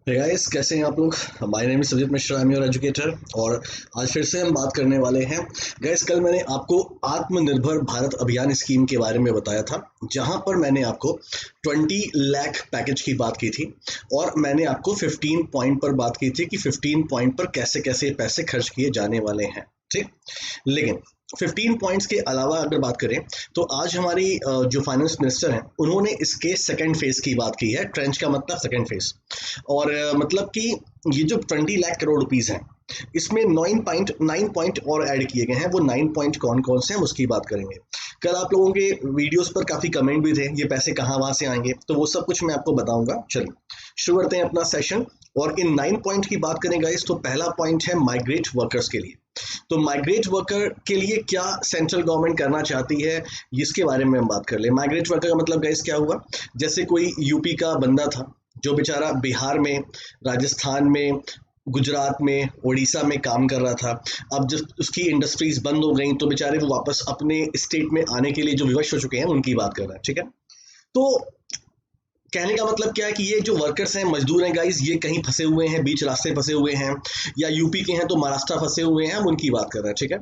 Hey guys, कैसे हैं आप लोग। My name is Sujit Mishra, I am your educator. और आज फिर से हम बात करने वाले हैं। गाइस, कल मैंने आपको आत्मनिर्भर भारत अभियान स्कीम के बारे में बताया था, जहां पर मैंने आपको 20 लाख पैकेज की बात की थी। और मैंने आपको 15 पॉइंट पर बात की थी कि 15 पॉइंट पर कैसे कैसे पैसे खर्च किए जाने वाले हैं। ठीक, लेकिन 15 पॉइंट्स के अलावा अगर बात करें तो आज हमारी जो फाइनेंस मिनिस्टर हैं उन्होंने इसके सेकंड फेज की बात की है। ट्रेंच का मतलब सेकंड फेज। और मतलब कि ये जो 20 लाख करोड़ रुपीस हैं, इसमें 9 पॉइंट और ऐड किए गए हैं। वो 9 पॉइंट कौन कौन से हैं उसकी बात करेंगे। कल आप लोगों के वीडियोस पर काफ़ी कमेंट भी थे, ये पैसे कहाँ वहाँ से आएंगे, तो वो सब कुछ मैं आपको बताऊंगा। चलिए शुरू करते हैं अपना सेशन। और इन 9 पॉइंट की बात करें गाइस, तो पहला पॉइंट है माइग्रेट वर्कर्स के लिए। तो माइग्रेट वर्कर के लिए क्या सेंट्रल गवर्नमेंट करना चाहती है, इसके बारे में हम बात कर ले। माइग्रेट वर्कर का मतलब गाइस क्या हुआ, जैसे कोई यूपी का बंदा था जो बेचारा बिहार में, राजस्थान में, गुजरात में, उड़ीसा में काम कर रहा था। अब जब उसकी इंडस्ट्रीज बंद हो गई तो बेचारे वो वापस अपने स्टेट में आने के लिए जो विवश हो चुके हैं उनकी बात कर रहा है। ठीक है, तो कहने का मतलब क्या है कि ये जो वर्कर्स हैं, मजदूर हैं गाइस, ये कहीं फंसे हुए हैं, बीच रास्ते फंसे हुए हैं, या यूपी के हैं तो महाराष्ट्र फंसे हुए हैं, हम उनकी बात कर रहे हैं। ठीक है,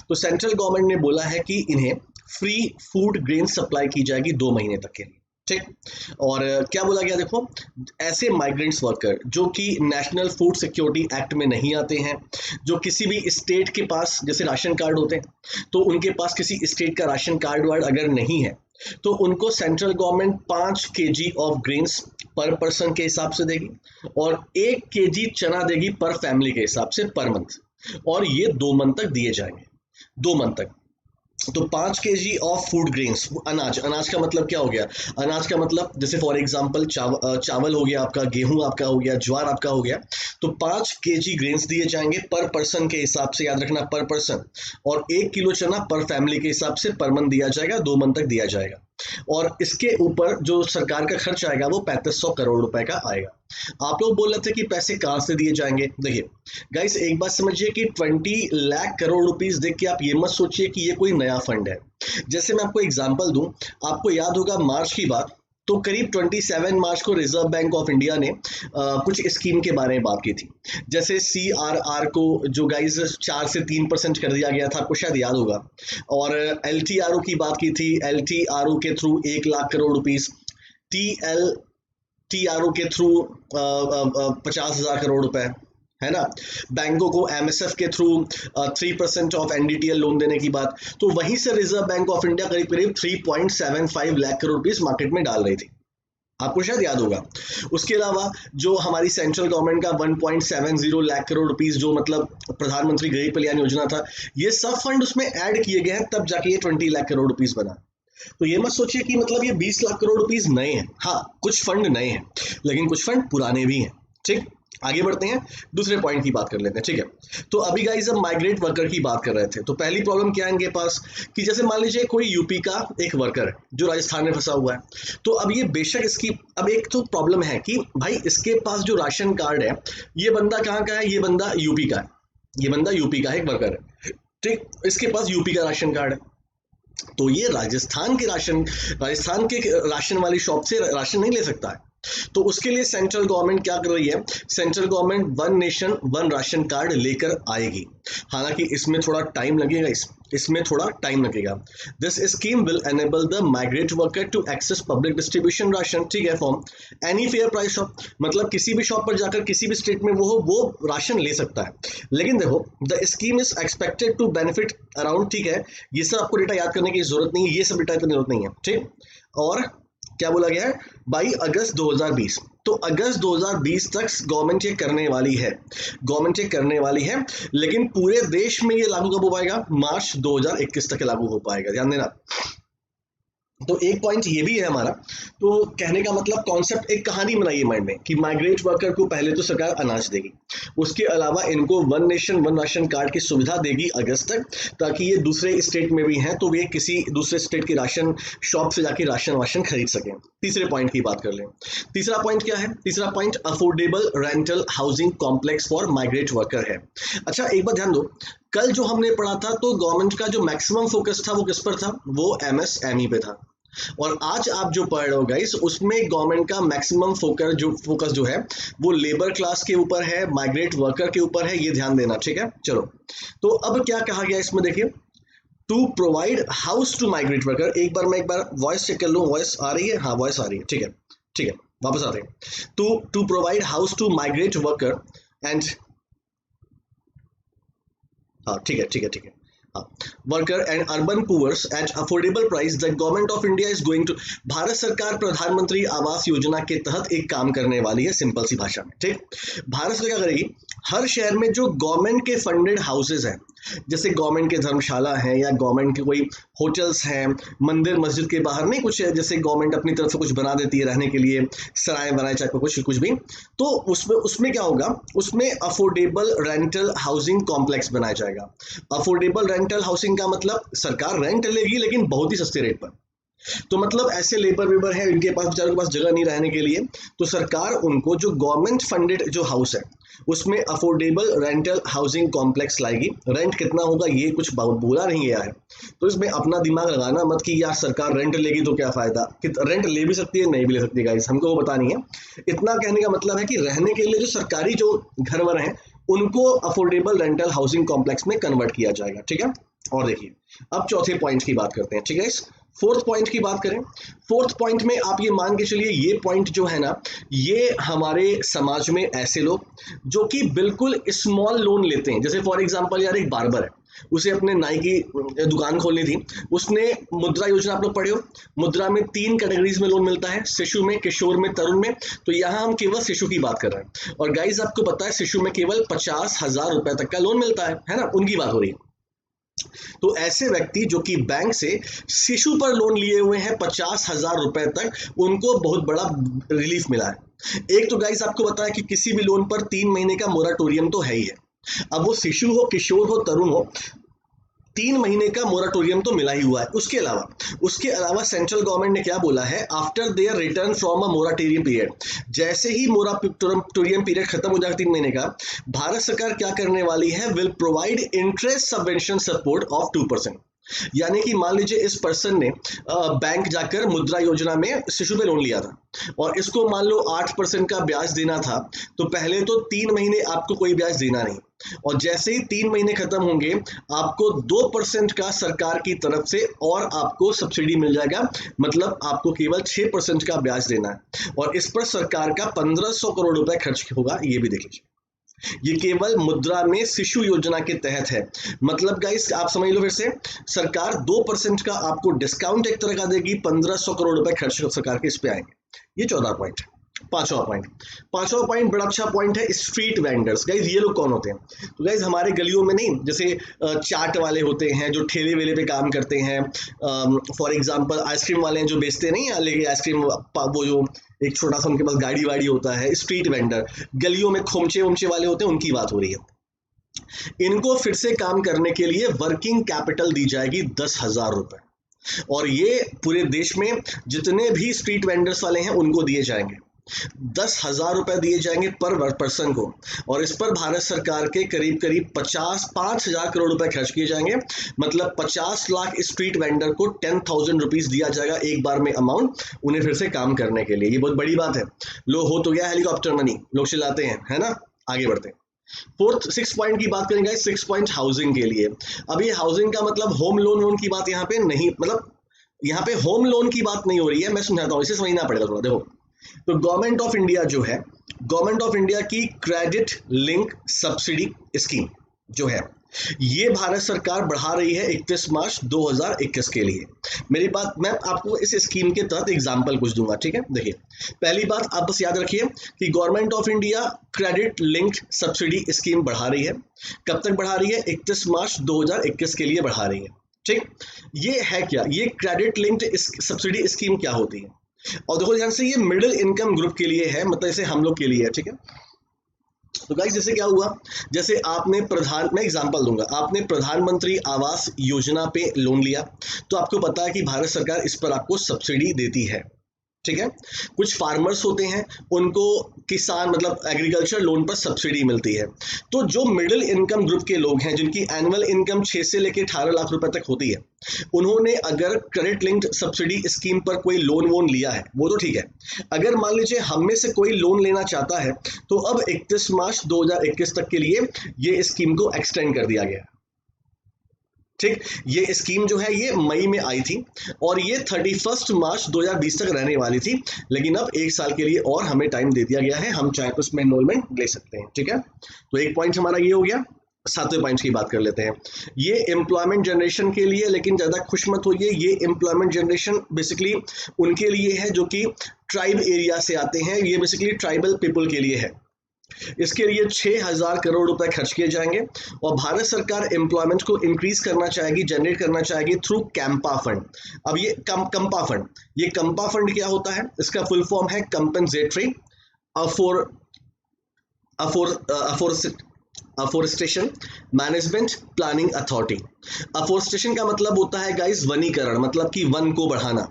तो सेंट्रल गवर्नमेंट ने बोला है कि इन्हें फ्री फूड ग्रेन सप्लाई की जाएगी 2 महीने तक के लिए। ठीक, और क्या बोला गया, देखो, ऐसे माइग्रेंट्स वर्कर जो कि नेशनल फूड सिक्योरिटी एक्ट में नहीं आते हैं, जो किसी भी स्टेट के पास, जैसे राशन कार्ड होते हैं तो उनके पास किसी स्टेट का राशन कार्ड वार्ड अगर नहीं है, तो उनको central government 5 kg of grains पर पर्सन के हिसाब से देगी, और 1 kg चना देगी पर फैमिली के हिसाब से पर मंथ। और ये 2 मंथ तक दिए जाएंगे, 2 मंथ तक। तो 5 kg ऑफ फूड ग्रेन्स, अनाज, अनाज का मतलब क्या हो गया, अनाज का मतलब जैसे फॉर एग्जांपल चावल हो गया आपका, गेहूं आपका हो गया, ज्वार आपका हो गया। तो 5 kg ग्रेन्स दिए जाएंगे पर पर्सन के हिसाब से, याद रखना पर पर्सन। और 1 किलो चना पर फैमिली के हिसाब से पर मंथ दिया जाएगा, 2 मंथ तक दिया जाएगा। और इसके ऊपर जो सरकार का खर्च आएगा वो 3500 करोड़ रुपए का आएगा। आप लोग बोल रहे थे कि पैसे कहाँ से दिए जाएंगे। देखिए गाइस, एक बात समझिए कि 20 लाख करोड़ रुपीस देख के आप ये मत सोचिए कि ये कोई नया फंड है। जैसे मैं आपको एग्जांपल दूं, आपको याद होगा मार्च की बात, तो करीब 27 मार्च को रिजर्व बैंक ऑफ इंडिया ने कुछ स्कीम के बारे में बात की थी। जैसे CRR को जो गाइस 4 से 3% कर दिया गया था, आपको शायद याद होगा। और LTRO की बात की थी, LTRO के through 1 lakh crore rupees, TRO के थ्रू 50,000 करोड़ रुपए, है ना। बैंकों को MSF के थ्रू 3% ऑफ NDTL लोन देने की बात। तो वहीं से रिजर्व बैंक ऑफ इंडिया करीब करीब 3.75 लाख करोड़ रुपीस मार्केट में डाल रही थी, आपको शायद याद होगा। उसके अलावा जो हमारी सेंट्रल गवर्नमेंट का 1.70 लाख करोड़ रुपीस, जो मतलब प्रधानमंत्री गरीब कल्याण योजना था, ये सब फंड उसमें ऐड किए गए हैं, तब जाके ये 20 लाख करोड़ रुपीस बना। तो ये मत सोचिए कि मतलब ये 20 लाख करोड़ रुपीस नए हैं। हाँ, कुछ फंड नए हैं लेकिन कुछ फंड पुराने भी हैं। ठीक, आगे बढ़ते हैं, दूसरे पॉइंट की बात कर लेते हैं। ठीक है, तो अभी गाइस अब माइग्रेट वर्कर की बात कर रहे थे, तो पहली प्रॉब्लम क्या है इनके पास, कि जैसे मान लीजिए कोई यूपी का एक वर्कर है जो राजस्थान में फंसा हुआ है। तो अब ये बेशक इसकी अब एक तो प्रॉब्लम है कि भाई इसके पास जो राशन कार्ड है, ये बंदा कहाँ का है, ये बंदा यूपी का है, ये बंदा यूपी का एक वर्कर है। ठीक, इसके पास यूपी का राशन कार्ड है, तो ये राजस्थान के राशन वाली शॉप से राशन नहीं ले सकता है। तो उसके लिए सेंट्रल गवर्नमेंट क्या कर रही है, central government one nation one ration card लेकर आएगी। हालांकि इसमें थोड़ा टाइम लगेगा, इसमें थोड़ा टाइम लगेगा। This scheme will enable the migrate worker to access public distribution ration, ठीक है, from any fair price shop. मतलब किसी भी शॉप पर जाकर किसी भी स्टेट में वो राशन ले सकता है। लेकिन देखो, the scheme is expected to benefit around, ठीक है, ये सब आपको डेटा याद करने की जरूरत नहीं है, ये सब डेटा याद करने की जरूरत नहीं है। ठीक, और क्या बोला गया है, बाई अगस्त 2020। तो अगस्त 2020 तक गवर्नमेंट ये करने वाली है, गवर्नमेंट ये करने वाली है। लेकिन पूरे देश में ये लागू कब हो पाएगा, मार्च 2021 तक लागू हो पाएगा, ध्यान देना। तो एक पॉइंट ये भी है हमारा। तो कहने का मतलब कॉन्सेप्ट, एक कहानी बनाइए माइंड में कि माइग्रेट वर्कर को पहले तो सरकार अनाज देगी, उसके अलावा इनको one nation one ration card की सुविधा देगी अगस्त तक, ताकि ये दूसरे स्टेट में भी हैं तो वे किसी दूसरे स्टेट की राशन शॉप से जाके राशन वाशन खरीद सकें। तीसरे पॉइंट की बात कर लें। तीसरा पॉइंट क्या है, तीसरा point affordable rental housing complex for migrate worker है। अच्छा, एक बात ध्यान दो, कल जो हमने पढ़ा था तो गवर्नमेंट का जो मैक्सिमम फोकस था वो किस पर था, वो MSME पे था। और आज आप जो पढ़ रहे हो गाइस, उसमें गवर्नमेंट का मैक्सिमम फोकस जो है वो लेबर क्लास के ऊपर है, माइग्रेट वर्कर के ऊपर है, ये ध्यान देना, ठीक है। चलो, तो अब क्या कहा गया इसमें, देखिए, to provide house to migrate worker. एक बार वॉइस चेक कर लूँ, वॉइस आ रही है? हाँ, वॉइस आ रही है, ठीक है, ठीक है, वापस आ रहे हैं। To provide house to migrate worker and, हाँ ठीक है, ठीक है, ठीक है, हाँ, worker and urban poors at affordable price, the government of India is going to, Bharat सरकार प्रधानमंत्री आवास योजना के तहत एक काम करने वाली है, सिंपल सी भाषा में, ठीक। भारत सरकार क्या करेगी, हर शहर में जो गवर्नमेंट के फंडेड हाउसेज हैं, जैसे गवर्नमेंट के धर्मशाला हैं या गवर्नमेंट के कोई होटल्स हैं, मंदिर मस्जिद के बाहर नहीं कुछ है, जैसे गवर्नमेंट अपनी तरफ से कुछ बना देती है रहने के लिए, सराय बनाए चाहे कुछ भी, तो उसमें क्या होगा, उसमें अफोर्डेबल रेंटल हाउसिंग कॉम्प्लेक्स बनाया जाएगा। अफोर्डेबल रेंटल हाउसिंग का मतलब सरकार रेंट लेगी लेकिन बहुत ही सस्ते रेट पर। तो मतलब ऐसे लेबर वेबर है, इनके पास बेचारों के पास जगह नहीं रहने के लिए, तो सरकार उनको जो गवर्नमेंट फंडेड जो हाउस है उसमें अफोर्डेबल रेंटल हाउसिंग कॉम्प्लेक्स लाएगी। रेंट कितना होगा ये कुछ बोला नहीं गया है, तो इसमें अपना दिमाग लगाना मत कि यार सरकार रेंट लेगी तो क्या फायदा, कि रेंट ले भी सकती है नहीं भी ले सकती है, गाइस हमको वो पता नहीं है। इतना कहने का मतलब है कि रहने के लिए जो सरकारी जो घर वर हैं उनको अफोर्डेबल रेंटल हाउसिंग कॉम्प्लेक्स में कन्वर्ट किया जाएगा, ठीक है। और देखिए, अब चौथे पॉइंट की बात करते हैं, ठीक है। फोर्थ पॉइंट की बात करें, फोर्थ पॉइंट में आप ये मान के चलिए, ये पॉइंट जो है ना, ये हमारे समाज में ऐसे लोग जो कि बिल्कुल स्मॉल लोन लेते हैं, जैसे फॉर एग्जांपल यार एक बार्बर है, उसे अपने नाई की दुकान खोलनी थी, उसने मुद्रा योजना, आप लोग पढ़े हो, मुद्रा में 3 कैटेगरीज में लोन मिलता है, शिशु में, किशोर में, तरुण में। तो यहाँ हम केवल शिशु की बात कर रहे हैं, और गाइज आपको पता है शिशु में केवल 50,000 रुपए तक का लोन मिलता है ना, उनकी बात हो रही है। तो ऐसे व्यक्ति जो कि बैंक से शिशु पर लोन लिए हुए हैं 50,000 रुपए तक, उनको बहुत बड़ा रिलीफ मिला है। एक तो गाइस आपको बताया कि किसी भी लोन पर 3 महीने का मोराटोरियम तो है ही है, अब वो शिशु हो, किशोर हो, तरुण हो, 3 महीने का मोराटोरियम तो मिला ही हुआ है। उसके अलावा सेंट्रल गवर्नमेंट ने क्या बोला है, after their return from a moratorium period, जैसे ही मोराटोरियम पीरियड खत्म हो जाएगा 3 महीने का, भारत सरकार क्या करने वाली है, will provide interest subvention support of 2%। यानी कि मान लीजिए इस पर्सन ने बैंक जाकर मुद्रा योजना में शिशु पे लोन लिया था, और इसको मान लो 8% का ब्याज देना था, तो पहले तो 3 महीने आपको कोई ब्याज देना नहीं, और जैसे ही 3 महीने खत्म होंगे आपको 2% का सरकार की तरफ से और आपको सब्सिडी मिल जाएगा, मतलब आपको केवल 6% का ब्याज देना है, और इस पर सरकार का 1500 करोड़ रुपए खर्च होगा, ये भी देख लीजिए। ये केवल मुद्रा में शिशु योजना के तहत है। मतलब गाइस आप समझ लो, फिर से सरकार 2% का आपको डिस्काउंट एक तरह का देगी, 1500 करोड़ रुपए खर्च सरकार के इस पे आएंगे। ये 14 पॉइंट। पांचवा पॉइंट बड़ा अच्छा पॉइंट है, स्ट्रीट वेंडर्स। गाइज ये लोग कौन होते हैं, तो गाइज हमारे गलियों में नहीं, जैसे चाट वाले होते हैं जो ठेले वेले पे काम करते हैं, फॉर एग्जांपल आइसक्रीम वाले हैं जो बेचते नहीं है, लेकिन आइसक्रीम वो जो एक छोटा सा उनके पास गाड़ी वाड़ी होता है, स्ट्रीट वेंडर, गलियों में खोमचे वोमचे वाले होते हैं, उनकी बात हो रही है। इनको फिर से काम करने के लिए वर्किंग कैपिटल दी जाएगी 10,000 रुपए, और ये पूरे देश में जितने भी स्ट्रीट वेंडर्स वाले हैं उनको दिए जाएंगे, 10,000 रुपए दिए जाएंगे पर पर्सन को, और इस पर भारत सरकार के करीब 5,000 करोड़ रुपए खर्च किए जाएंगे। मतलब 50 लाख स्ट्रीट वेंडर को 10,000 रुपीज दिया जाएगा एक बार में अमाउंट, उन्हें फिर से काम करने के लिए। ये बहुत बड़ी बात है। लो हो तो गया हेलीकॉप्टर मनी, लोग चिल्लाते हैं, है ना। आगे बढ़ते हैं, 6 पॉइंट की बात करेंगे। 6 पॉइंट हाउसिंग के लिए। अब ये हाउसिंग का मतलब होम लोन की बात यहाँ पे नहीं, मतलब यहाँ पे होम लोन की बात नहीं हो रही है, मैं समझाता हूँ, इसे समझना पड़ेगा थोड़ा। देखो, तो गवर्नमेंट ऑफ इंडिया जो है, गवर्नमेंट ऑफ इंडिया की क्रेडिट लिंक सब्सिडी स्कीम जो है, ये भारत सरकार बढ़ा रही है 31 मार्च 2021 के लिए। मेरी बात, मैं आपको इस स्कीम के तहत एग्जांपल कुछ दूंगा, ठीक है। देखिए, पहली बात आप बस याद रखिए कि government of India credit link subsidy scheme बढ़ा रही है। कब तक बढ़ा रही है? 31 मार्च 2021 के लिए बढ़ा रही है, ठीक। ये है क्या, ये क्रेडिट लिंक्ड सब्सिडी स्कीम क्या होती है? और देखो ध्यान से, ये मिडिल इनकम ग्रुप के लिए है, मतलब जैसे हम लोग के लिए है, ठीक है। तो गाइस जैसे क्या हुआ, जैसे आपने मैं एग्जांपल दूंगा, आपने प्रधानमंत्री आवास योजना पे लोन लिया, तो आपको पता है कि भारत सरकार इस पर आपको सब्सिडी देती है, ठीक है। कुछ फार्मर्स होते हैं, उनको किसान मतलब एग्रीकल्चर लोन पर सब्सिडी मिलती है। तो जो मिडिल इनकम ग्रुप के लोग हैं, जिनकी एनुअल इनकम 6 से लेकर 18 लाख रुपए तक होती है, उन्होंने अगर क्रेडिट लिंक्ड सब्सिडी स्कीम पर कोई लोन वोन लिया है वो तो ठीक है। अगर मान लीजिए हम में से कोई लोन लेना चाहता है तो अब 31 मार्च 2021 तक के लिए ये स्कीम को एक्सटेंड कर दिया गया है। ठीक, ये स्कीम जो है ये मई में आई थी और ये 31 मार्च 2020 तक रहने वाली थी, लेकिन अब 1 साल के लिए और हमें टाइम दे दिया गया है, हम चाहे तो उसमें एनरोलमेंट ले सकते हैं। ठीक है, तो एक पॉइंट हमारा ये हो गया। 7वें पॉइंट की बात कर लेते हैं। ये एम्प्लॉयमेंट जनरेशन के लिए, लेकिन ज़्यादा खुश मत होइए, ये एम्प्लॉयमेंट जनरेशन बेसिकली उनके लिए है जो कि ट्राइब एरिया से आते हैं, ये बेसिकली ट्राइबल पीपल के लिए है। इसके लिए 6,000 करोड़ रुपए खर्च किए जाएंगे और भारत सरकार एम्प्लॉयमेंट को इंक्रीज करना चाहेगी, जनरेट करना चाहेगी थ्रू कैंपा फंड। अब ये कंपा फंड, ये कंपा फंड क्या होता है? इसका फुल फॉर्म है compensatory afforestation management planning authority. Afforestation का मतलब होता है गाइस वनीकरण, मतलब कि वन को बढ़ाना।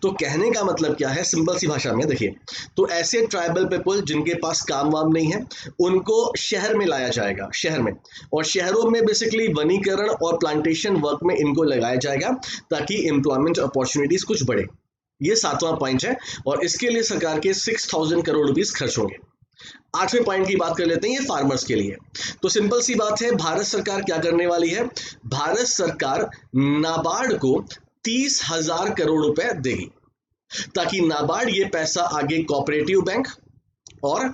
तो कहने का मतलब क्या है, सिंपल सी भाषा में देखिए, तो ऐसे ट्राइबल पीपल जिनके पास काम वाम नहीं है उनको शहर में लाया जाएगा, शहर में, और शहरों में बेसिकली वनीकरण और प्लांटेशन वर्क में इनको लगाया जाएगा ताकि एम्प्लॉयमेंट अपॉर्चुनिटीज कुछ बढ़े। ये 7वां पॉइंट है और इसके लिए सरकार के 6,000 करोड़ रुपीज खर्च होंगे। 8वें पॉइंट की बात कर लेते हैं, ये फार्मर्स के लिए। तो सिंपल सी बात है, भारत सरकार क्या करने वाली है? भारत सरकार नाबार्ड को 30,000 करोड़ रुपए देगी ताकि नाबार्ड ये पैसा आगे कोऑपरेटिव बैंक और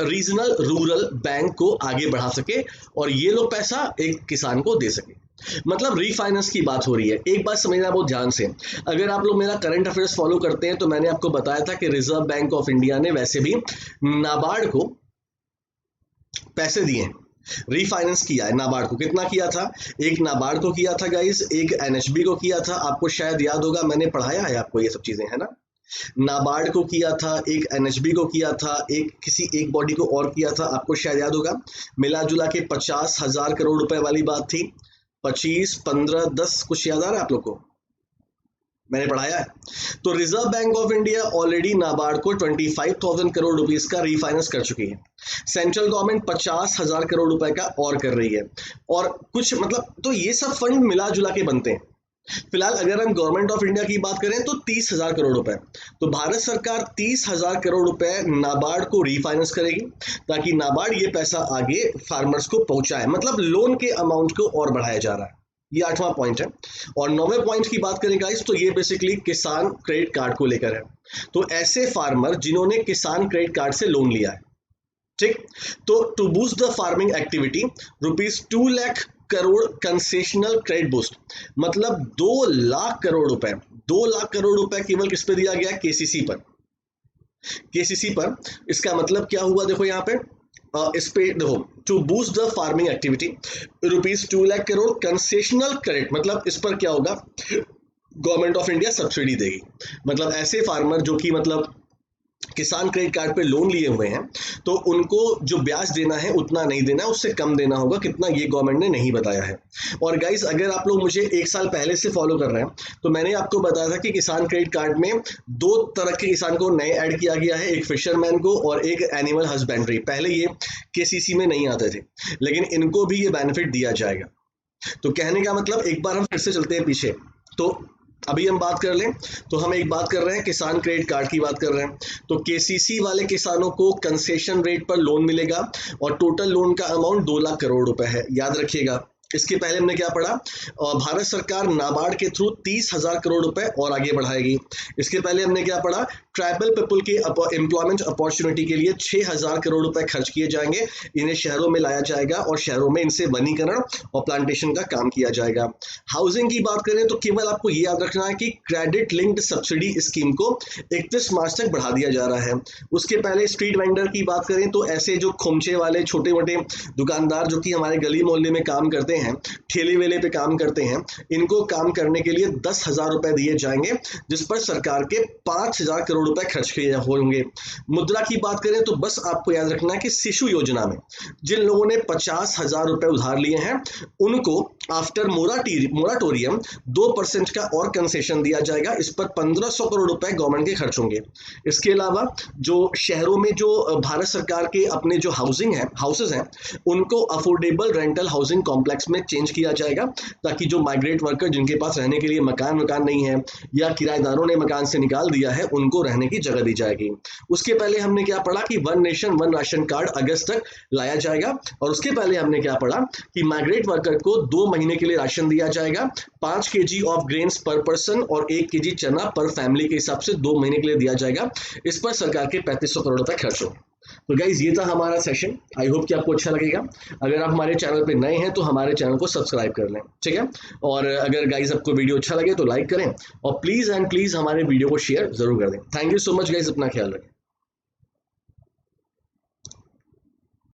रीजनल रूरल बैंक को आगे बढ़ा सके और ये लोग पैसा एक किसान को दे सके। मतलब रीफाइनेंस की बात हो रही है। एक बात समझना बहुत ध्यान से, अगर आप लोग मेरा करंट अफेयर्स फॉलो करते हैं तो मैंने आपको बताया था कि रिजर्व बैंक ऑफ इंडिया ने वैसे भी नाबार्ड को पैसे दिए हैं, रीफाइनेंस किया है नाबार्ड को। कितना किया था? एक नाबार्ड को किया था गाइस, एक एनएचबी को किया था। आपको शायद याद होगा, मैंने पढ़ाया है आपको ये सब चीजें, है ना। नाबार्ड को किया था, एक एनएचबी को किया था, एक किसी एक बॉडी को और किया था, आपको शायद याद होगा। मिला जुला के 50,000 करोड़ रुपए वाली बात थी। 25, 15, 10 कुछ याद आ रहा है आप लोग को? मैंने पढ़ाया है। तो reserve bank of India already NABARD को 25,000 करोड़ रुपीस का रीफाइनेंस कर चुकी है। सेंट्रल गवर्नमेंट 50,000 करोड़ रुपए का और कर रही है और कुछ मतलब, तो ये सब फंड मिला जुला के बनते हैं। फिलहाल अगर हम गवर्नमेंट ऑफ इंडिया की बात करें तो 30,000 करोड़ रुपए, तो भारत सरकार 30,000 करोड़ रुपए नाबार्ड को रीफाइनेंस करेगी ताकि नाबार्ड ये पैसा आगे फार्मर्स को पहुंचाए, मतलब लोन के अमाउंट को और बढ़ाया जा रहा है। ये 8वां पॉइंट है। और 9वें पॉइंट की बात करें गाइस तो ये बेसिकली किसान क्रेडिट कार्ड को लेकर है। तो ऐसे फार्मर जिन्होंने किसान क्रेडिट कार्ड से लोन लिया है, ठीक, तो to boost the farming activity ₹2 lakh crore concessional credit boost, मतलब 2 लाख करोड़ रुपए, 2 लाख करोड़ रुपए केवल किस पे दिया गया? केसीसी पर। केसीसी पर इसका मतलब क्या हुआ? देखो यहाँ पे इस पे देखो, to boost the farming activity ₹2 lakh crore concessional credit, मतलब इस पर क्या होगा? गवर्नमेंट ऑफ इंडिया सब्सिडी देगी। मतलब ऐसे फार्मर जो कि मतलब किसान क्रेडिट कार्ड पे लोन लिए हुए हैं तो उनको जो ब्याज देना है उतना नहीं देना है, उससे कम देना होगा। कितना ये गवर्नमेंट ने नहीं बताया है। और गाइस अगर आप लोग मुझे 1 साल पहले से फॉलो कर रहे हैं तो मैंने आपको बताया था कि किसान क्रेडिट कार्ड में 2 तरह के किसान को नए ऐड किया गया है, एक फिशरमैन को और एक एनिमल हस्बेंड्री। पहले ये केसीसी में नहीं आते थे, लेकिन इनको भी ये बेनिफिट दिया जाएगा। तो कहने का मतलब, एक बार हम फिर से चलते हैं पीछे। तो अभी हम बात कर लें तो हम एक बात कर रहे हैं, किसान क्रेडिट कार्ड की बात कर रहे हैं। तो केसीसी वाले किसानों को कंसेशन रेट पर लोन मिलेगा और टोटल लोन का अमाउंट 2 लाख करोड़ रुपए है, याद रखिएगा। इसके पहले हमने क्या पढ़ा? भारत सरकार नाबार्ड के थ्रू 30,000 करोड़ रुपए और आगे बढ़ाएगी। इसके पहले हमने क्या पढ़ा? ट्राइबल पीपल के एम्प्लॉयमेंट अपॉर्चुनिटी के लिए 6,000 करोड़ रुपए खर्च किए जाएंगे, इन्हें शहरों में लाया जाएगा और शहरों में इनसे वनीकरण और प्लांटेशन का काम किया जाएगा। हाउसिंग की बात करें तो केवल आपको ये याद रखना है कि क्रेडिट लिंक्ड सब्सिडी स्कीम को 31 मार्च तक बढ़ा दिया जा रहा है। उसके पहले स्ट्रीट वेंडर की बात करें तो ऐसे जो खोमचे वाले छोटे मोटे दुकानदार जो कि हमारे गली मोहल्ले में काम करते हैं, ठेले वेले पे काम करते हैं, इनको काम करने के लिए 10,000 रुपए दिए जाएंगे, जिस पर सरकार के 5,000 करोड़ रुपए खर्च किए होंगे। मुद्रा की बात करें तो बस आपको याद रखना है कि शिशु योजना में जिन लोगों ने 50,000 रुपए उधार लिए हैं, उनको आफ्टर मोराटोरियम 2% का और कंसेशन दिया जाएगा। इस पर 1,500 करोड़ रुपए गवर्नमेंट के खर्च होंगे। इसके अलावा जो शहरों में जो भारत सरकार के अपने जो हाउसेज हैं, उनको अफोर्डेबल रेंटल हाउसिंग कॉम्प्लेक्स में चेंज किया जाएगा, ताकि जो माइग्रेट वर्कर जिनके पास रहने के लिए मकान नहीं है या किराएदारों ने मकान से निकाल दिया है, उनको रहने की जगह दी जाएगी। उसके पहले हमने क्या पढ़ा कि one nation one ration card अगस्त तक लाया जाएगा, और उसके पहले हमने क्या पढ़ा कि माइग्रेट वर्कर को 2 महीने के लिए राशन दिया जाएगा, 5 केजी ऑफ ग्रेन्स पर पर्सन और 1 केजी चना पर फैमिली के हिसाब से 2 महीने के लिए दिया जाएगा। इस पर सरकार के 3500 करोड़ रुपए खर्च होंगे। तो गाइज ये था हमारा सेशन। आई होप कि आपको अच्छा लगेगा। अगर आप हमारे चैनल पे नए हैं तो हमारे चैनल को सब्सक्राइब कर लें, ठीक है। और अगर गाइज आपको वीडियो अच्छा लगे तो लाइक करें, और प्लीज एंड प्लीज हमारे वीडियो को शेयर जरूर कर दें। Thank you so much guys, अपना ख्याल रखें।